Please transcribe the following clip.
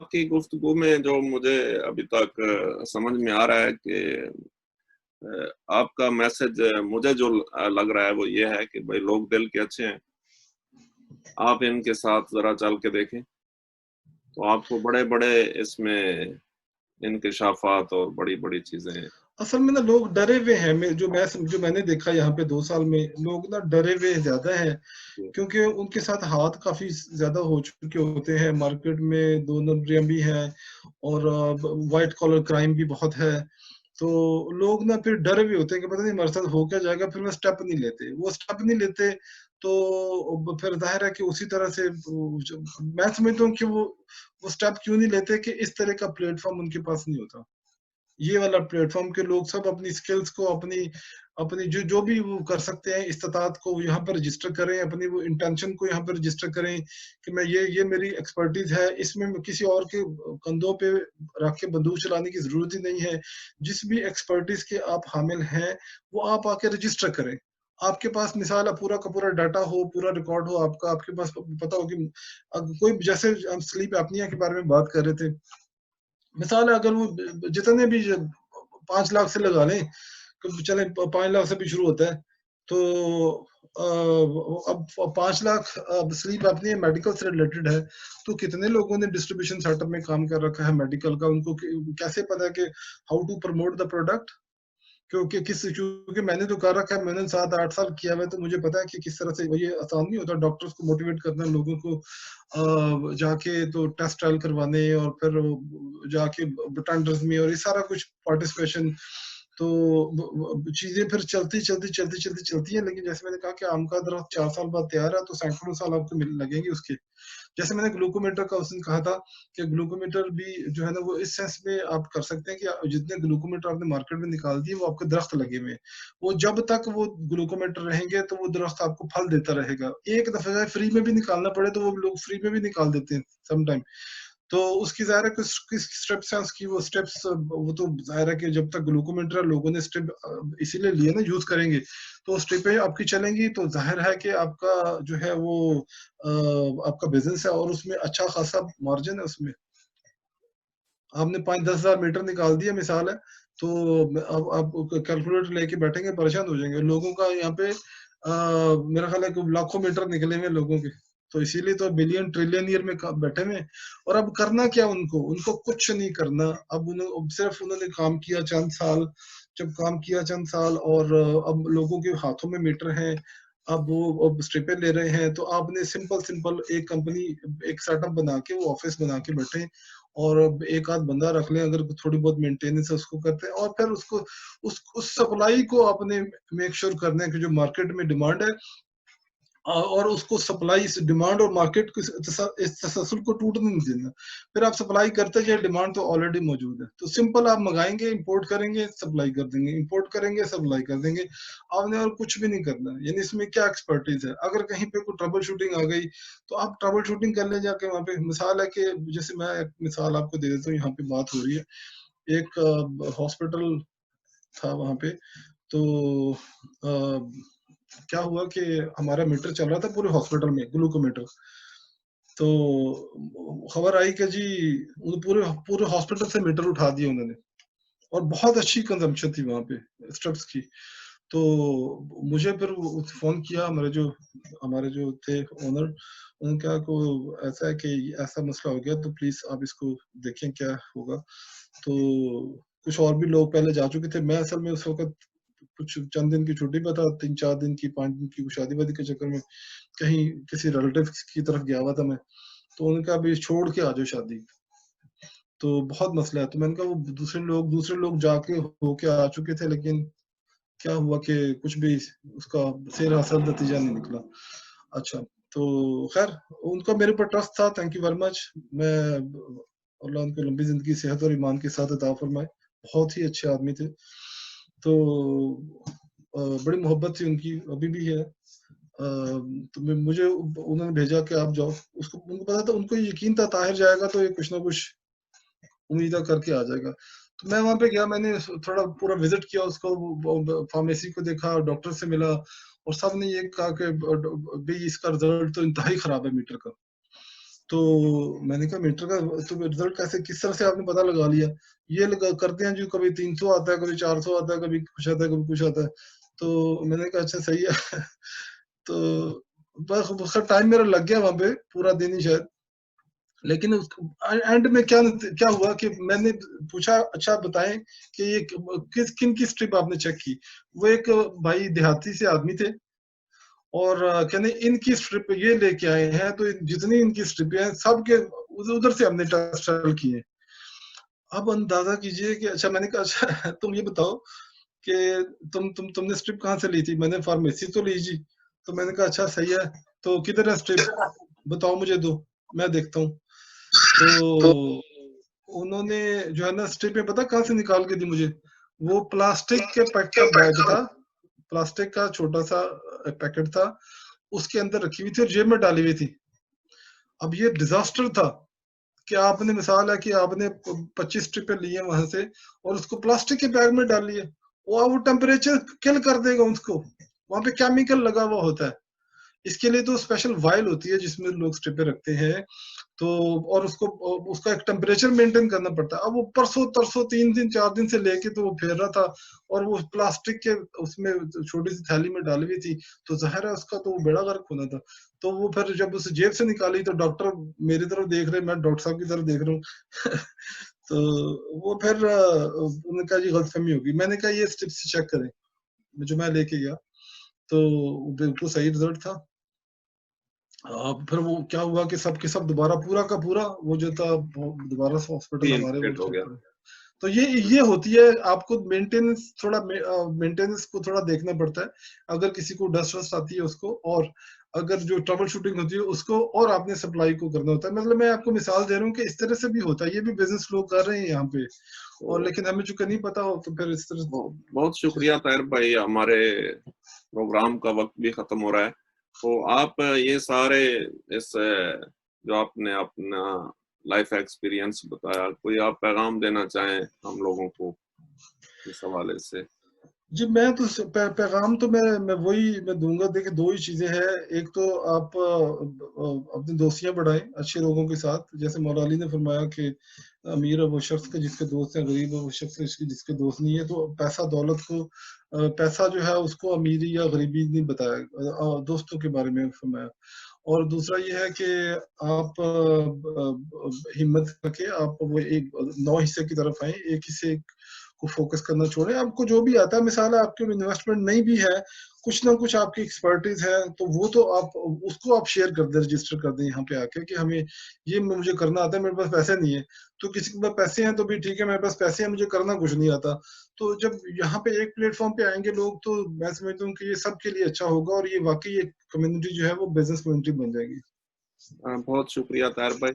आपकी गुफ्तगू में जो मुझे अभी तक समझ में आ रहा है कि आपका मैसेज मुझे जो लग रहा है वो ये है कि भाई लोग दिल के अच्छे हैं, आप इनके साथ ज़रा चल के देखें, तो आपको बड़े-बड़े इसमें इंकशाफ़ात और बड़ी-बड़ी चीज़ें। असल में ना लोग डरे हुए हैं। जो मैंने देखा यहाँ पे 2 साल में लोग ना डरे हुए ज़्यादा हैं, जी, क्योंकि उनके साथ हाथ काफ़ी ज़्यादा हो चुके होते हैं। मार्केट में 2 नंबरियाँ भी हैं और व्हाइट कॉलर क्राइम भी बहुत है। तो लोग ना फिर डरे हुए होते हैं कि पता नहीं हमारे साथ हो क्या जाएगा, फिर वो स्टेप नहीं लेते। वो स्टेप नहीं लेते तो फिर ज़ाहिर है कि उसी तरह से मैं समझता हूँ कि वो स्टेप क्यों नहीं लेते कि इस तरह का प्लेटफ़ॉर्म उनके पास नहीं होता। ये वाला प्लेटफ़ॉर्म के लोग सब अपनी स्किल्स को अपनी अपनी जो जो भी वो कर सकते हैं इस्तात को यहाँ पर रजिस्टर करें, अपनी वो इंटेंशन को यहाँ पर रजिस्टर करें कि मैं ये मेरी एक्सपर्टीज़ है, इसमें मैं किसी और के कंधों पे रख के बंदूक चलाने की ज़रूरत ही नहीं है। जिस भी एक्सपर्टीज़ के आप हामिल हैं, वो आप आके रजिस्टर करें। आपके पास मिसाल है पूरा का पूरा डाटा हो, पूरा रिकॉर्ड हो आपका, आपके पास पता हो कि कोई जैसे हम स्लीप एपनिया के बारे में बात कर रहे थे। मिसाल है अगर वो जितने भी 5 लाख से लगा लें, चले 5 लाख से भी शुरू होता है, तो अब 5 लाख अब स्लीप एपनिया मेडिकल से रिलेटेड है, तो कितने लोगों ने डिस्ट्रीब्यूशन सेटअप में काम कर रखा है मेडिकल का, उनको कैसे पता है कि how to promote the product. क्योंकि मैंने तो कर रखा है, मैंने 7-8 साल किया हुआ है, तो मुझे पता है कि किस तरह से ये आसान नहीं होता डॉक्टर्स को मोटिवेट करना, लोगों को जाके तो टेस्ट ट्रायल करवाने और फिर जाके टेंडर्स में और ये सारा कुछ पार्टिसिपेशन। तो चीजें फिर चलती हैं, लेकिन जैसे मैंने कहा कि आम का दरख्त 4 साल बाद तैयार है, तो सैकड़ों साल आपको लगेंगे उसके। जैसे मैंने ग्लूकोमीटर का उस दिन कहा था कि ग्लूकोमीटर भी जो है ना वो इस सेंस में आप कर सकते हैं कि जितने ग्लूकोमीटर आपने मार्केट में निकाल दिए वो आपके दरख्त लगे हुए हैं। वो जब तक वो ग्लूकोमीटर रहेंगे तो वो दरख्त आपको फल देता रहेगा। एक दफा फ्री में भी निकालना पड़े तो वो लोग फ्री में भी निकाल देते हैं समटाइम। तो उसकी ज़ाहिर है कुछ स्टेप्स हैं उसकी, वो स्टेप्स वो तो ज़ाहिर है कि जब तक ग्लूकोमीटर लोगों ने स्टेप इसीलिए लिए ना यूज़ करेंगे, तो स्टेपें आपकी चलेंगी तो ज़ाहिर है कि आपका जो है वो आपका बिज़नेस है और उसमें अच्छा खासा मार्जिन है उसमें। आपने 5-10 हज़ार मीटर निकाल दिया मिसाल है, तो अब आप कैलकुलेटर लेके बैठेंगे परेशान हो जाएँगे। लोगों का यहाँ पे मेरा ख़्याल है कि लाखों मीटर निकले हुए हैं लोगों के। तो इसीलिए तो बिलियन ट्रिलियन में बैठे हुए हैं। और अब करना क्या उनको? उनको कुछ नहीं करना। अब सिर्फ़ उन्होंने काम किया चंद साल, जब काम किया चंद साल और अब लोगों के हाथों में मीटर हैं, अब स्ट्रिपें ले रहे हैं, तो आपने सिंपल एक कंपनी, एक सेटअप बना के, वो ऑफ़िस बना के बैठे और अब एक आध बंदा रख लें, अगर थोड़ी बहुत मेंटेनेंस है उसको करते हैं और फिर उसको उस सप्लाई को आपने मेक श्योर करना है कि जो मार्केट में डिमांड है और उसको सप्लाई से डिमांड और मार्केट को इस तसलसल को टूटने नहीं देना। फिर आप सप्लाई करते जाइए, डिमांड तो ऑलरेडी मौजूद है। तो सिंपल आप मँगाएँगे, इंपोर्ट करेंगे, सप्लाई कर देंगे, इंपोर्ट करेंगे, सप्लाई कर देंगे। आपने और कुछ भी नहीं करना है। यानी इसमें क्या एक्सपर्टीज़ है? अगर कहीं पे कोई ट्रबल शूटिंग आ गई, तो आप ट्रबल शूटिंग कर लें जाके वहाँ पे। मिसाल है कि जैसे मैं एक मिसाल आपको दे देता हूँ, यहाँ पे बात हो रही है। एक हॉस्पिटल था वहाँ पे, तो क्या हुआ कि हमारा मीटर चल रहा था पूरे हॉस्पिटल में, ग्लूकोमीटर। तो खबर आई कि जी पूरे पूरे हॉस्पिटल से मीटर उठा दिए उन्होंने और बहुत अच्छी कंजम्पशन थी वहाँ पे स्ट्रप्स की। तो मुझे फिर फ़ोन किया हमारे जो थे ओनर, उन्होंने कहा को ऐसा है कि ऐसा मसला हो गया, तो प्लीज़ आप इसको देखें क्या होगा। तो कुछ और भी लोग पहले जा चुके थे। मैं असल में उस वक़्त कुछ चंद दिन की छुट्टी पे था, 3-4 दिन की, 5 दिन की शादी-वादी के चक्कर में कहीं किसी रिलेटिव की तरफ गया हुआ था मैं। तो उन्होंने कहा अभी छोड़ के आ जाओ शादी। तो बहुत मसला है। तो मैंने कहा वो दूसरे लोग जाके होके आ चुके थे, लेकिन क्या हुआ कि कुछ भी उसका सेर हासिल नतीजा नहीं निकला। अच्छा, तो ख़ैर उनका मेरे ऊपर ट्रस्ट था, थैंक यू वेरी मच। मैं अल्लाह उनको लंबी ज़िंदगी, सेहत और ईमान के साथ अता फ़रमाए। बहुत ही अच्छे आदमी थे। तो बड़ी मोहब्बत थी उनकी, अभी भी है। तो मुझे उन्होंने भेजा कि आप जाओ। उसको उनको पता था, उनको यकीन था ताहिर जाएगा तो ये कुछ ना कुछ उम्मीद करके आ जाएगा। तो मैं वहाँ पे गया, मैंने थोड़ा पूरा विज़िट किया उसको, फार्मेसी को देखा, डॉक्टर से मिला और सब ने ये कहा कि भई इसका रिज़ल्ट तो इंतहाई ख़राब है मीटर का। تو میں نے کہا میٹر کا تو رزلٹ کیسے کس طرح سے آپ نے پتا لگا لیا؟ یہ کرتے ہیں جو کبھی 300 آتا ہے کبھی 400 آتا ہے کبھی کچھ آتا ہے کبھی کچھ آتا ہے. تو میں نے کہا اچھا صحیح ہے. تو بس ٹائم میرا لگ گیا وہاں پہ پورا دن ہی شاید. لیکن اینڈ میں کیا ہوا کہ میں نے پوچھا اچھا بتائیں کہ یہ کن کی اسٹرپ آپ نے چیک کی. وہ ایک بھائی دیہاتی سے آدمی تھے اور کہنے ان کی اسٹرپ یہ لے کے آئے ہیں تو جتنی ان کی اسٹرپیں ہیں سب کے ادھر سے ہم نے ٹیسٹ کیے. اب اندازہ کیجئے کہ اچھا میں نے کہا اچھا تم یہ بتاؤ کہ تم نے اسٹرپ کہاں سے لی تھی؟ میں نے فارمیسی تو لی جی. تو میں نے کہا اچھا صحیح ہے تو کدھر ہے اسٹرپ بتاؤ مجھے دو میں دیکھتا ہوں. تو انہوں نے جو ہے نا اسٹرپیں پتا کہاں سے نکال کے دی مجھے؟ وہ پلاسٹک کے پیک کا بیگ تھا, پلاسٹک کا چھوٹا سا پیکٹ تھا, اس کے اندر رکھی ہوئی تھی اور جیب میں ڈالی ہوئی تھی. اب یہ ڈیزاسٹر تھا کہ آپ نے مثال ہے کہ آپ نے 25 ٹرپیں لی ہیں وہاں سے اور اس کو پلاسٹک کے بیگ میں ڈال لیے, وہ ٹیمپریچر کل کر دے گا اس کو, وہاں پہ کیمیکل لگا ہوا ہوتا ہے. اس کے لیے تو اسپیشل وائل ہوتی ہے جس میں لوگ اسٹرپیں رکھتے ہیں تو اور اس کا ایک ٹیمپریچر مینٹین کرنا پڑتا ہے. اب وہ پرسوں ترسوں 3 دن 4 دن سے لے کے تو وہ پھیر رہا تھا اور وہ پلاسٹک کے اس میں چھوٹی سی تھیلی میں ڈالی ہوئی تھی تو ظاہر ہے اس کا تو وہ بیڑا غرق ہونا تھا. تو وہ پھر جب اسے جیب سے نکالی تو ڈاکٹر میری طرف دیکھ رہے, میں ڈاکٹر صاحب کی طرف دیکھ رہا ہوں. تو وہ پھر انہوں نے کہا جی غلط فہمی ہوگی. میں نے کہا یہ اسٹرپس چیک کریں جو میں لے کے گیا تو بالکل صحیح رزلٹ تھا. پھر وہ کیا ہوا کہ سب کے سب دوبارہ پورا کا پورا وہ جو تھا دوبارہ سے ہاسپٹل ہمارے وہ ہو گیا. تو یہ ہوتی ہے آپ کو مینٹیننس کو تھوڑا دیکھنا پڑتا ہے. اگر کسی کو ڈسٹ وسٹ آتی ہے اس کو, اور اگر جو ٹربل شوٹنگ ہوتی ہے اس کو, اور آپ نے سپلائی کو کرنا ہوتا ہے. مطلب میں آپ کو مثال دے رہا ہوں کہ اس طرح سے بھی ہوتا ہے, یہ بھی بزنس لوگ کر رہے ہیں یہاں پہ, اور لیکن ہمیں چونکہ نہیں پتا ہو تو پھر اس طرح. بہت شکریہ طاہر بھائی, ہمارے پروگرام کا وقت بھی ختم ہو رہا ہے. تو آپ یہ سارے اس جو آپ نے اپنا لائف ایکسپیرینس بتایا, کوئی آپ پیغام دینا چاہیں ہم لوگوں کو اس حوالے سے؟ جی میں تو پیغام تو میں وہی میں دوں گا. دیکھیں دو ہی چیزیں ہیں, ایک تو آپ اپنی دوستیاں بڑھائیں اچھے لوگوں کے ساتھ, جیسے مولا علی نے فرمایا کہ امیر ہے وہ شخص کے جس کے دوست ہیں, غریب ہے وہ شخص جس کے دوست نہیں ہے. تو پیسہ دولت کو پیسہ جو ہے اس کو امیری یا غریبی نہیں بتایا, دوستوں کے بارے میں فرمایا. اور دوسرا یہ ہے کہ آپ ہمت کر کے آپ وہ 9 حصے کی طرف آئیں, ایک حصے کو فوکس کرنا چھوڑیں. آپ کو جو بھی آتا ہے, مثال ہے آپ کے انویسٹمنٹ نہیں بھی ہے, کچھ نہ کچھ آپ کی ایکسپرٹیز ہے تو وہ تو آپ اس کو آپ شیئر کر دیں, رجسٹر کر دیں یہاں پہ آ کے کہ ہمیں یہ مجھے کرنا آتا ہے, میرے پاس پیسے نہیں ہے. تو کسی کے پاس پیسے ہیں تو بھی ٹھیک ہے, میرے پاس پیسے ہیں مجھے کرنا کچھ نہیں آتا. تو جب یہاں پہ ایک پلیٹ فارم پہ آئیں گے لوگ تو میں سمجھتا ہوں کہ یہ سب کے لیے اچھا ہوگا, اور یہ واقعی ایک کمیونٹی جو ہے وہ بزنس کمیونٹی بن جائے گی. بہت شکریہ طاہر بھائی.